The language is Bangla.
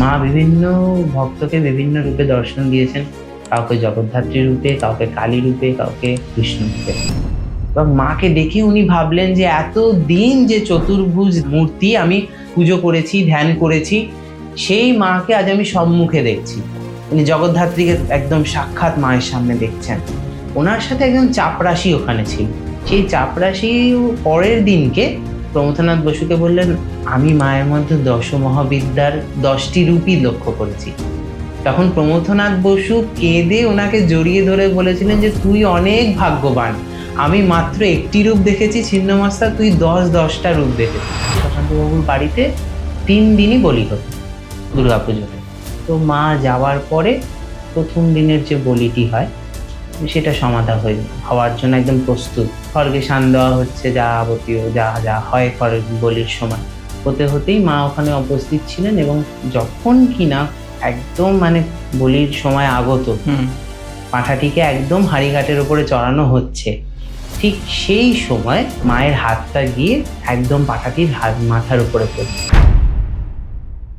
মা বিভিন্ন ভক্তকে বিভিন্ন রূপে দর্শন দিয়েছেন, কাউকে জগদ্ধাত্রী রূপে, কাউকে কালী রূপে, কাউকে বিষ্ণু রূপে। এবং মাকে দেখে উনি ভাবলেন যে এত দিন যে চতুর্ভুজ মূর্তি আমি পুজো করেছি, ধ্যান করেছি, সেই মাকে আজ আমি সম্মুখে দেখছি। উনি জগদ্ধাত্রীকে একদম সাক্ষাৎ মায়ের সামনে দেখছেন। ওনার সাথে একজন চাপরাশি ওখানে ছিল। সেই চাপরাশি পরের দিনকে প্রমথনাথ বসুকে বললেন, আমি মায়ের মধ্যে দশমহাবিদ্যার 10টি রূপই লক্ষ্য করেছি। তখন প্রমথনাথ বসু কেঁদে ওনাকে জড়িয়ে ধরে বলেছিলেন যে তুই অনেক ভাগ্যবান, আমি মাত্র একটি রূপ দেখেছি ছিন্নমস্তা, তুই 10টা রূপ দেখেছিস। প্রশান্তবাবুর বাড়িতে 3 দিনই বলি হতো দুর্গাপুজোতে। তো মা যাওয়ার পরে প্রথম দিনের যে বলিটি হয় সেটা সমাধা হওয়ার জন্য একদম প্রস্তুত। খড়গে শান দেওয়া হচ্ছে, যাবতীয় যা যা হয় খড়ের বলির সময় হতে হতেই মা ওখানে উপস্থিত ছিলেন। এবং যখন কিনা একদম বলির সময় আগত, পাঁঠাটিকে একদম হাড়িঘাটের উপরে চড়ানো হচ্ছে, ঠিক সেই সময় মায়ের হাতটা গিয়ে একদম পাঁঠাটির মাথার উপরে পড়ে।